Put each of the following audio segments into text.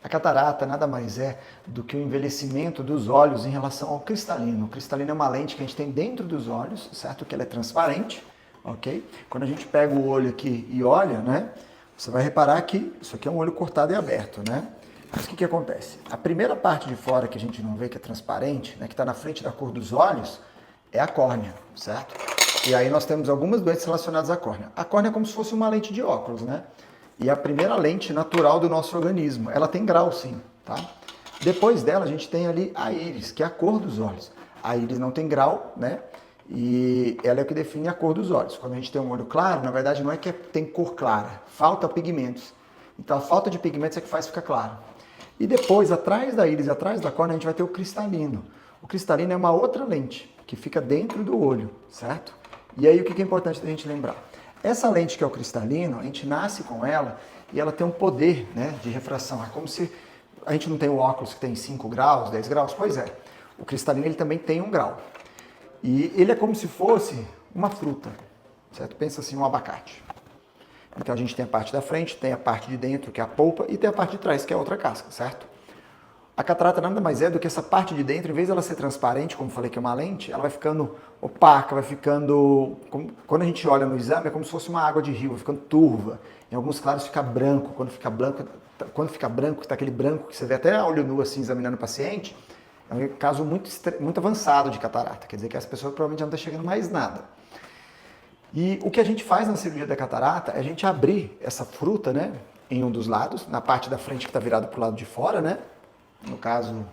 A catarata nada mais é do que o envelhecimento dos olhos em relação ao cristalino. O cristalino é uma lente que a gente tem dentro dos olhos, certo? Que ela é transparente, ok? Quando a gente pega o olho aqui e olha, né? Você vai reparar que isso aqui é um olho cortado e aberto, né? Mas o que acontece? A primeira parte de fora que a gente não vê, que é transparente, né? Que está na frente da cor dos olhos, é a córnea, certo? E aí nós temos algumas doenças relacionadas à córnea. A córnea é como se fosse uma lente de óculos, né? E é a primeira lente natural do nosso organismo. Ela tem grau, sim, tá? Depois dela, a gente tem ali a íris, que é a cor dos olhos. A íris não tem grau, né? E ela é o que define a cor dos olhos. Quando a gente tem um olho claro, na verdade não é que tem cor clara, falta pigmentos. Então a falta de pigmentos é que faz ficar claro. E depois, atrás da íris, atrás da córnea, a gente vai ter o cristalino. O cristalino é uma outra lente que fica dentro do olho, certo? E aí o que é importante a gente lembrar? Essa lente que é o cristalino, a gente nasce com ela e ela tem um poder, né, de refração. É como se a gente não tem o óculos que tem 5 graus, 10 graus. Pois é, o cristalino ele também tem 1 grau. E ele é como se fosse uma fruta, certo? Pensa assim, um abacate. Então a gente tem a parte da frente, tem a parte de dentro, que é a polpa, e tem a parte de trás, que é a outra casca, certo? A catarata nada mais é do que essa parte de dentro, em vez dela ser transparente, como falei que é uma lente, ela vai ficando opaca, vai ficando... Quando a gente olha no exame, é como se fosse uma água de rio, vai ficando turva. Em alguns casos fica branco. Quando fica branco, está aquele branco que você vê até a olho nu assim, examinando o paciente, é um caso muito avançado de catarata. Quer dizer que as pessoas provavelmente não estão chegando mais nada. E o que a gente faz na cirurgia da catarata é a gente abrir essa fruta, né, em um dos lados, na parte da frente que está virada para o lado de fora, né? No caso,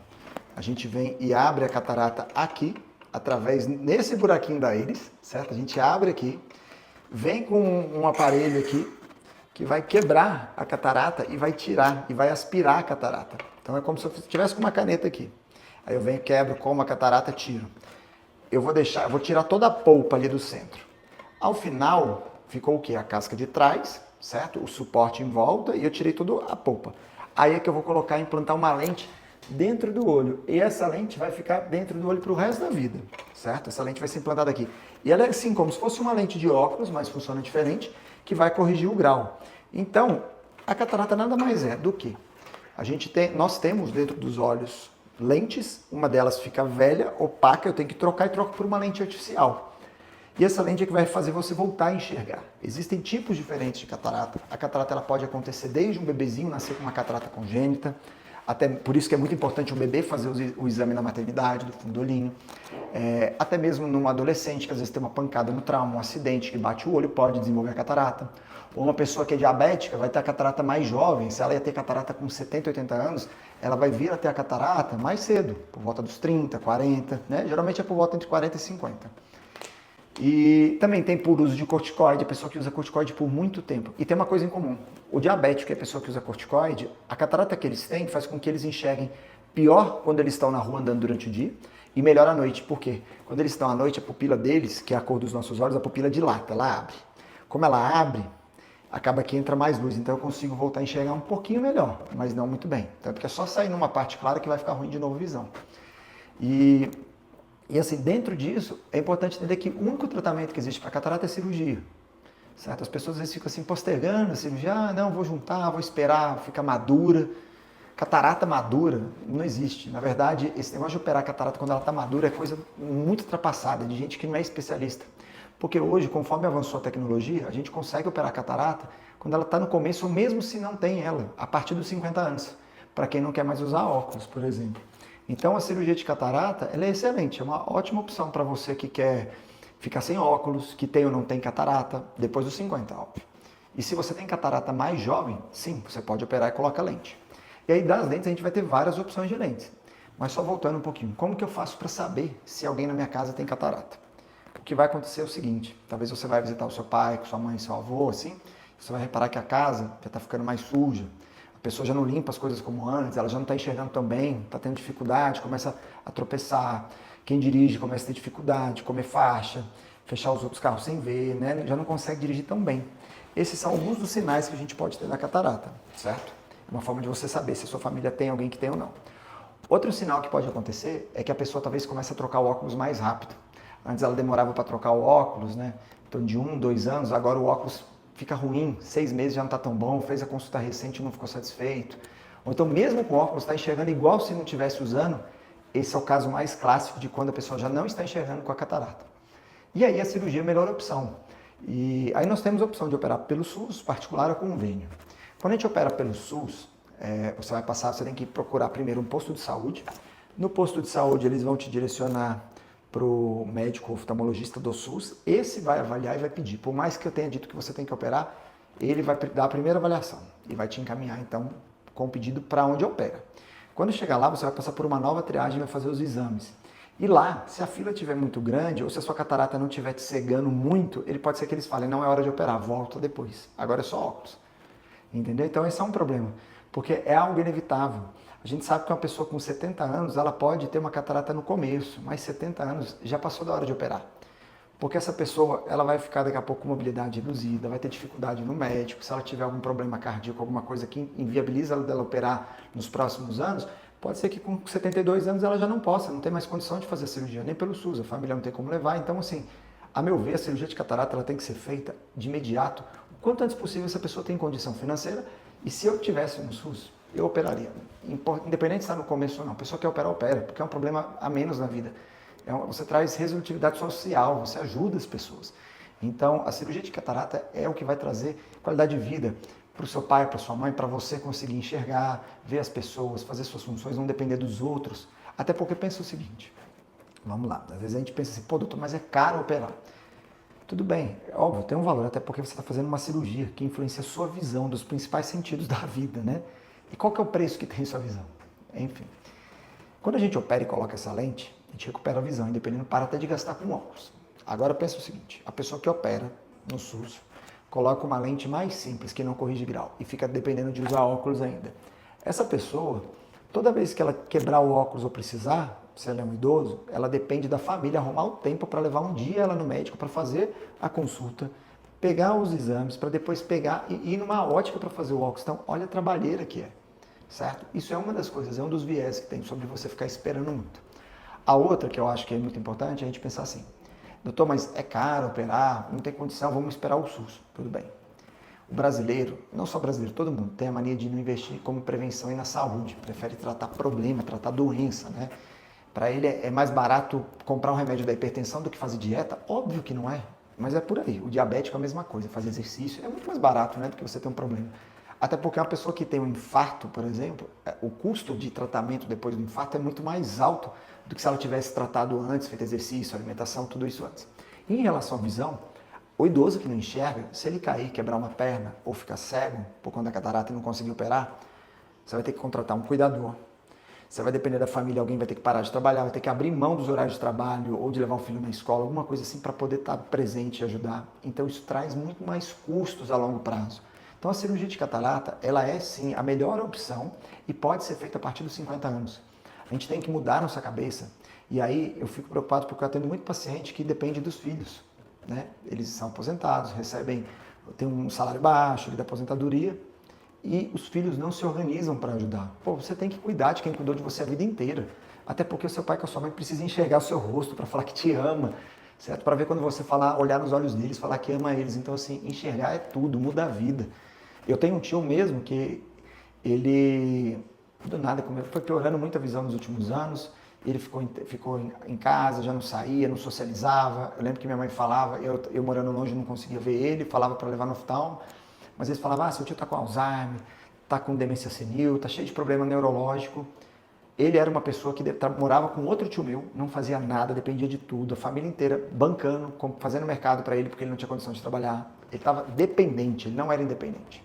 a gente vem e abre a catarata aqui, através, nesse buraquinho da íris, certo? A gente abre aqui, vem com um aparelho aqui, que vai quebrar a catarata e vai tirar, e vai aspirar a catarata. Então é como se eu tivesse com uma caneta aqui. Aí eu venho, quebro, como a catarata, tiro. Eu vou tirar toda a polpa ali do centro. Ao final, ficou o quê? A casca de trás, certo? O suporte em volta, e eu tirei toda a polpa. Aí é que eu vou colocar, implantar uma lente dentro do olho. E essa lente vai ficar dentro do olho para o resto da vida, certo? Essa lente vai ser implantada aqui. E ela é assim, como se fosse uma lente de óculos, mas funciona diferente, que vai corrigir o grau. Então, a catarata nada mais é do que nós temos dentro dos olhos lentes, uma delas fica velha, opaca, eu tenho que trocar e troco por uma lente artificial. E essa lente é que vai fazer você voltar a enxergar. Existem tipos diferentes de catarata. A catarata ela pode acontecer desde um bebezinho, nascer com uma catarata congênita, até por isso que é muito importante o bebê fazer o exame na maternidade, do fundo do olhinho. Até mesmo num adolescente que às vezes tem uma pancada no trauma, um acidente que bate o olho, pode desenvolver a catarata. Ou uma pessoa que é diabética vai ter a catarata mais jovem. Se ela ia ter catarata com 70, 80 anos, ela vai vir a ter a catarata mais cedo, por volta dos 30, 40, né? Geralmente é por volta entre 40 e 50. E também tem por uso de corticoide, a pessoa que usa corticoide por muito tempo. E tem uma coisa em comum, o diabético e a pessoa que usa corticoide, a catarata que eles têm faz com que eles enxerguem pior quando eles estão na rua andando durante o dia e melhor à noite. Por quê? Quando eles estão à noite, a pupila deles, que é a cor dos nossos olhos, a pupila dilata, ela abre. Como ela abre, acaba que entra mais luz, então eu consigo voltar a enxergar um pouquinho melhor, mas não muito bem. Então é porque é só sair numa parte clara que vai ficar ruim de novo a visão. E assim, dentro disso, é importante entender que o único tratamento que existe para catarata é cirurgia. Certo? As pessoas às vezes ficam assim postergando a cirurgia, não, vou juntar, vou esperar, ficar madura. Catarata madura não existe. Na verdade, esse negócio de operar a catarata quando ela está madura é coisa muito ultrapassada, de gente que não é especialista. Porque hoje, conforme avançou a tecnologia, a gente consegue operar a catarata quando ela está no começo, ou mesmo se não tem ela, a partir dos 50 anos. Para quem não quer mais usar óculos, por exemplo. Então a cirurgia de catarata ela é excelente, é uma ótima opção para você que quer ficar sem óculos, que tem ou não tem catarata, depois dos 50, óbvio. E se você tem catarata mais jovem, sim, você pode operar e colocar lente. E aí das lentes a gente vai ter várias opções de lentes. Mas só voltando um pouquinho, como que eu faço para saber se alguém na minha casa tem catarata? O que vai acontecer é o seguinte, talvez você vai visitar o seu pai, com sua mãe, seu avô, assim, você vai reparar que a casa já está ficando mais suja. A pessoa já não limpa as coisas como antes, ela já não está enxergando tão bem, está tendo dificuldade, começa a tropeçar. Quem dirige começa a ter dificuldade, comer faixa, fechar os outros carros sem ver, né? Já não consegue dirigir tão bem. Esses são alguns dos sinais que a gente pode ter da catarata, certo? É uma forma de você saber se a sua família tem alguém que tem ou não. Outro sinal que pode acontecer é que a pessoa talvez comece a trocar o óculos mais rápido. Antes ela demorava para trocar o óculos, né? Então de 1, 2 anos, agora o óculos fica ruim, 6 meses já não está tão bom, fez a consulta recente e não ficou satisfeito. Ou então mesmo com óculos está enxergando igual se não estivesse usando, esse é o caso mais clássico de quando a pessoa já não está enxergando com a catarata. E aí a cirurgia é a melhor opção. E aí nós temos a opção de operar pelo SUS, particular ou convênio. Quando a gente opera pelo SUS, você tem que procurar primeiro um posto de saúde. No posto de saúde eles vão te direcionar para o médico oftalmologista do SUS. Esse vai avaliar e vai pedir. Por mais que eu tenha dito que você tem que operar, ele vai dar a primeira avaliação e vai te encaminhar então com o pedido para onde opera. Quando chegar lá, você vai passar por uma nova triagem e vai fazer os exames. E lá, se a fila estiver muito grande ou se a sua catarata não estiver te cegando muito, ele pode ser que eles falem, não é hora de operar, volta depois. Agora é só óculos. Entendeu? Então esse é um problema, porque é algo inevitável. A gente sabe que uma pessoa com 70 anos, ela pode ter uma catarata no começo, mas 70 anos já passou da hora de operar. Porque essa pessoa, ela vai ficar daqui a pouco com mobilidade reduzida, vai ter dificuldade no médico, se ela tiver algum problema cardíaco, alguma coisa que inviabiliza ela dela operar nos próximos anos, pode ser que com 72 anos ela já não possa, não tem mais condição de fazer a cirurgia, nem pelo SUS, a família não tem como levar. Então, assim, a meu ver, a cirurgia de catarata ela tem que ser feita de imediato, o quanto antes possível essa pessoa tem condição financeira, e se eu tivesse no SUS, eu operaria. Independente se está no começo ou não, a pessoa quer operar, opera, porque é um problema a menos na vida. Você traz resolutividade social, você ajuda as pessoas. Então, a cirurgia de catarata é o que vai trazer qualidade de vida para o seu pai, para sua mãe, para você conseguir enxergar, ver as pessoas, fazer suas funções, não depender dos outros. Até porque pensa o seguinte, vamos lá, às vezes a gente pensa assim, pô doutor, mas é caro operar. Tudo bem, é óbvio, tem um valor, até porque você está fazendo uma cirurgia que influencia a sua visão dos principais sentidos da vida, né? E qual que é o preço que tem sua visão? Enfim, quando a gente opera e coloca essa lente, a gente recupera a visão, independente, para até de gastar com óculos. Agora pensa o seguinte, a pessoa que opera no SUS, coloca uma lente mais simples, que não corrige grau, e fica dependendo de usar óculos ainda. Essa pessoa, toda vez que ela quebrar o óculos ou precisar, se ela é um idoso, ela depende da família arrumar o tempo para levar um dia ela no médico para fazer a consulta, pegar os exames, para depois pegar e ir numa ótica para fazer o óculos. Então, olha a trabalheira que é, certo? Isso é uma das coisas, é um dos viés que tem sobre você ficar esperando muito. A outra que eu acho que é muito importante é a gente pensar assim, doutor, mas é caro operar, não tem condição, vamos esperar o SUS. Tudo bem. O brasileiro, não só brasileiro, todo mundo tem a mania de não investir como prevenção e na saúde, prefere tratar problema, tratar doença, né? Para ele é mais barato comprar um remédio da hipertensão do que fazer dieta? Óbvio que não é, mas é por aí. O diabético é a mesma coisa, fazer exercício é muito mais barato, né, do que você ter um problema. Até porque uma pessoa que tem um infarto, por exemplo, o custo de tratamento depois do infarto é muito mais alto do que se ela tivesse tratado antes, feito exercício, alimentação, tudo isso antes. E em relação à visão, o idoso que não enxerga, se ele cair, quebrar uma perna ou ficar cego por conta da catarata e não conseguir operar, você vai ter que contratar um cuidador. Você vai depender da família, alguém vai ter que parar de trabalhar, vai ter que abrir mão dos horários de trabalho ou de levar o filho na escola, alguma coisa assim para poder estar presente e ajudar. Então isso traz muito mais custos a longo prazo. Então a cirurgia de catarata, ela é sim a melhor opção e pode ser feita a partir dos 50 anos. A gente tem que mudar a nossa cabeça. E aí eu fico preocupado porque eu atendo muito paciente que depende dos filhos, né? Eles são aposentados, têm um salário baixo, da aposentadoria, e os filhos não se organizam para ajudar. Pô, você tem que cuidar de quem cuidou de você a vida inteira. Até porque o seu pai com a sua mãe precisa enxergar o seu rosto para falar que te ama, certo? Para ver quando você falar, olhar nos olhos deles, falar que ama eles. Então, assim, enxergar é tudo, muda a vida. Eu tenho um tio mesmo que ele, do nada, foi piorando muito a visão nos últimos anos. Ele ficou em casa, já não saía, não socializava. Eu lembro que minha mãe falava, eu morando longe não conseguia ver ele, falava para levar no oftalmo. Mas eles falavam, seu tio está com Alzheimer, está com demência senil, está cheio de problema neurológico. Ele era uma pessoa que morava com outro tio meu, não fazia nada, dependia de tudo, a família inteira bancando, fazendo mercado para ele porque ele não tinha condição de trabalhar. Ele estava dependente, ele não era independente.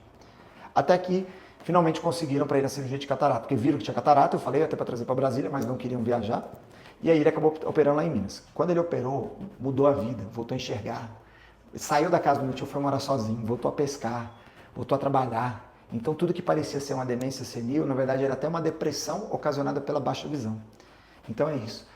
Até que finalmente conseguiram para ele a cirurgia de catarata, porque viram que tinha catarata, eu falei até para trazer para Brasília, mas não queriam viajar. E aí ele acabou operando lá em Minas. Quando ele operou, mudou a vida, voltou a enxergar. Saiu da casa do meu tio, foi morar sozinho, voltou a pescar, voltou a trabalhar. Então tudo que parecia ser uma demência senil, na verdade era até uma depressão ocasionada pela baixa visão. Então é isso.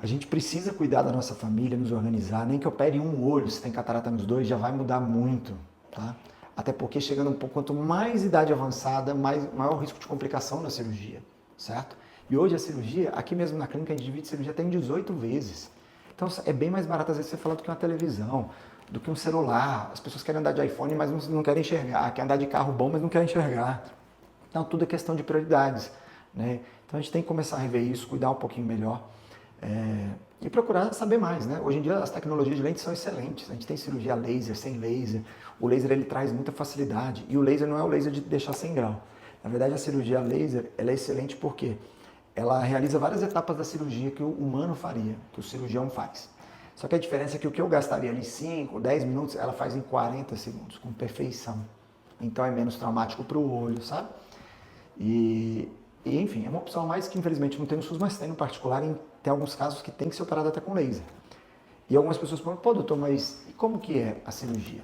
A gente precisa cuidar da nossa família, nos organizar, nem que opere um olho, se tem catarata nos dois, já vai mudar muito, tá? Até porque chegando um pouco, quanto mais idade avançada, maior o risco de complicação na cirurgia, certo? E hoje a cirurgia, aqui mesmo na clínica, a gente divide cirurgia até em 18 vezes. Então é bem mais barato às vezes você falar do que uma televisão, do que um celular. As pessoas querem andar de iPhone, mas não querem enxergar. Querem andar de carro bom, mas não querem enxergar. Então, tudo é questão de prioridades, né? Então, a gente tem que começar a rever isso, cuidar um pouquinho melhor e procurar saber mais, né? Hoje em dia, as tecnologias de lentes são excelentes. A gente tem cirurgia laser, sem laser. O laser, ele traz muita facilidade. E o laser não é o laser de deixar 100 graus. Na verdade, a cirurgia laser, ela é excelente porque ela realiza várias etapas da cirurgia que o humano faria, que o cirurgião faz. Só que a diferença é que o que eu gastaria ali 5, 10 minutos, ela faz em 40 segundos, com perfeição. Então, é menos traumático para o olho, sabe? E, enfim, é uma opção a mais que infelizmente não tem no SUS, mas tem no particular, tem alguns casos que tem que ser operado até com laser. E algumas pessoas falam, pô doutor, mas como que é a cirurgia?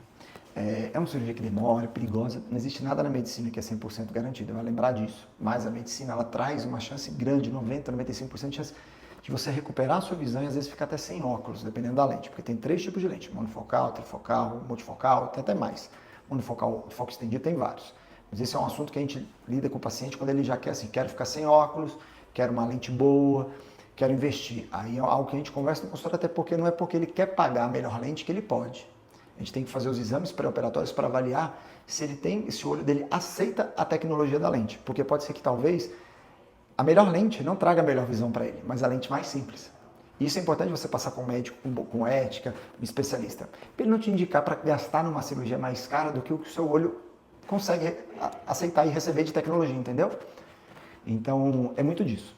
É uma cirurgia que demora, perigosa, não existe nada na medicina que é 100% garantido, vai lembrar disso. Mas a medicina, ela traz uma chance grande, 90, 95% de chance de você recuperar a sua visão e às vezes ficar até sem óculos, dependendo da lente, porque tem 3 tipos de lente, monofocal, trifocal, multifocal, tem até mais. Monofocal, foco estendido, tem vários. Mas esse é um assunto que a gente lida com o paciente quando ele já quer assim, quero ficar sem óculos, quero uma lente boa, quero investir. Aí é algo que a gente conversa no consultório, até porque não é porque ele quer pagar a melhor lente que ele pode. A gente tem que fazer os exames pré-operatórios para avaliar se ele tem, se o olho dele aceita a tecnologia da lente. Porque pode ser que talvez a melhor lente não traga a melhor visão para ele, mas a lente mais simples. Isso é importante você passar com um médico, com ética, um especialista. Para ele não te indicar para gastar numa cirurgia mais cara do que o seu olho consegue aceitar e receber de tecnologia, entendeu? Então, é muito disso.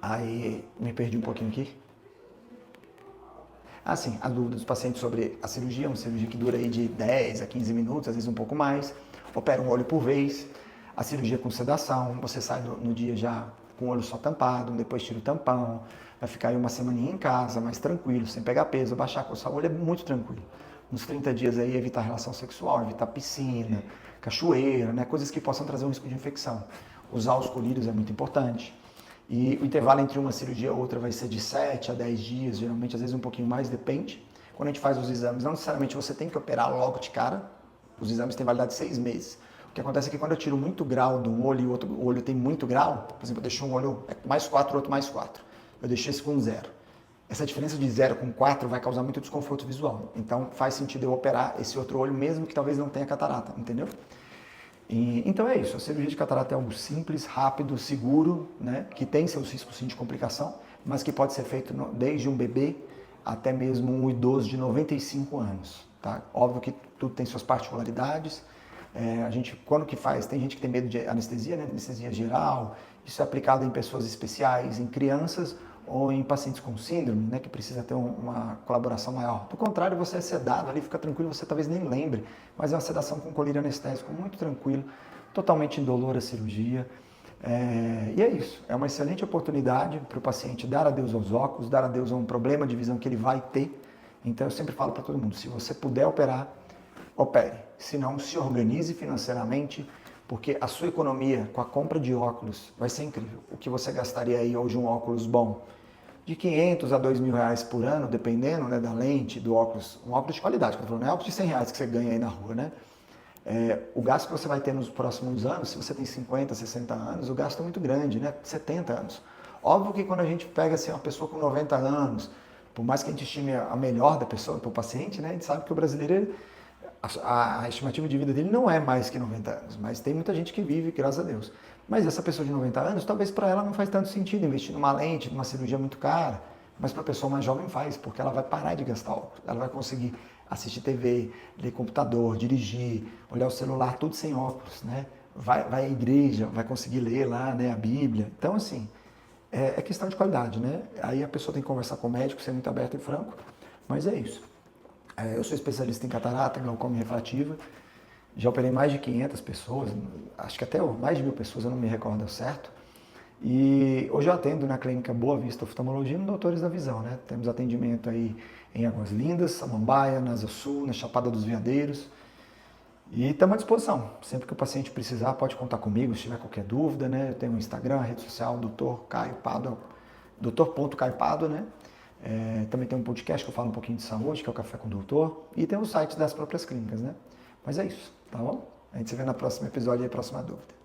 Aí, me perdi um pouquinho aqui. Sim, a dúvida dos pacientes sobre a cirurgia, uma cirurgia que dura aí de 10 a 15 minutos, às vezes um pouco mais, opera um olho por vez, a cirurgia com sedação, você sai no dia já com o olho só tampado, depois tira o tampão, vai ficar aí uma semaninha em casa, mais tranquilo, sem pegar peso, baixar a coçar o olho, é muito tranquilo. Uns 30 dias aí, evitar relação sexual, evitar piscina, cachoeira, né, coisas que possam trazer um risco de infecção. Usar os colírios é muito importante. E o intervalo entre uma cirurgia e outra vai ser de 7 a 10 dias, geralmente às vezes um pouquinho mais, depende. Quando a gente faz os exames, não necessariamente você tem que operar logo de cara, os exames têm validade de 6 meses. O que acontece é que quando eu tiro muito grau de um olho e o outro olho tem muito grau, por exemplo, eu deixo um olho mais 4, outro mais 4, eu deixei esse com 0. Essa diferença de 0 com 4 vai causar muito desconforto visual. Então faz sentido eu operar esse outro olho, mesmo que talvez não tenha catarata, entendeu? Então é isso, a cirurgia de catarata é algo simples, rápido, seguro, né, que tem seus riscos sim de complicação, mas que pode ser feito desde um bebê até mesmo um idoso de 95 anos. Tá? Óbvio que tudo tem suas particularidades, a gente, quando que faz, tem gente que tem medo de anestesia, né, anestesia geral, isso é aplicado em pessoas especiais, em crianças ou em pacientes com síndrome, né, que precisa ter uma colaboração maior. Do contrário, você é sedado ali, fica tranquilo, você talvez nem lembre, mas é uma sedação com colírio anestésico muito tranquilo, totalmente indolor a cirurgia. E é isso, é uma excelente oportunidade para o paciente dar adeus aos óculos, dar adeus a um problema de visão que ele vai ter. Então eu sempre falo para todo mundo, se você puder operar, opere. Se não, se organize financeiramente, porque a sua economia com a compra de óculos vai ser incrível. O que você gastaria aí hoje um óculos bom? De 500 a 2 mil reais por ano, dependendo, né, da lente, do óculos, um óculos de qualidade, que eu tô falando, não é óculos de 100 reais que você ganha aí na rua, né? O gasto que você vai ter nos próximos anos, se você tem 50, 60 anos, o gasto é muito grande, né? 70 anos. Óbvio que quando a gente pega assim, uma pessoa com 90 anos, por mais que a gente estime a melhor da pessoa, para o paciente, né, a gente sabe que o brasileiro, a estimativa de vida dele não é mais que 90 anos, mas tem muita gente que vive, graças a Deus. Mas essa pessoa de 90 anos, talvez para ela não faz tanto sentido investir numa lente, numa cirurgia muito cara, mas para a pessoa mais jovem faz, porque ela vai parar de gastar óculos, ela vai conseguir assistir TV, ler computador, dirigir, olhar o celular, tudo sem óculos, né? Vai à igreja, vai conseguir ler lá, né, a Bíblia. Então, assim, é questão de qualidade, né? Aí a pessoa tem que conversar com o médico, ser muito aberto e franco, mas é isso. Eu sou especialista em catarata, glaucoma refrativa, já operei mais de 500 pessoas, acho que até mais de 1000 pessoas, eu não me recordo certo. E hoje eu atendo na clínica Boa Vista Oftalmologia no Doutores da Visão, né? Temos atendimento aí em Águas Lindas, Samambaia, na Asa Sul, na Chapada dos Veadeiros. E estamos à disposição. Sempre que o paciente precisar, pode contar comigo, se tiver qualquer dúvida, né? Eu tenho um Instagram, a rede social, Dr. Caio Pádua, Dr.Caio Pádua, né? Também tem um podcast que eu falo um pouquinho de saúde, que é o Café com o Doutor. E tem o site das próprias clínicas, né? Mas é isso, tá bom? A gente se vê no próximo episódio e próxima dúvida.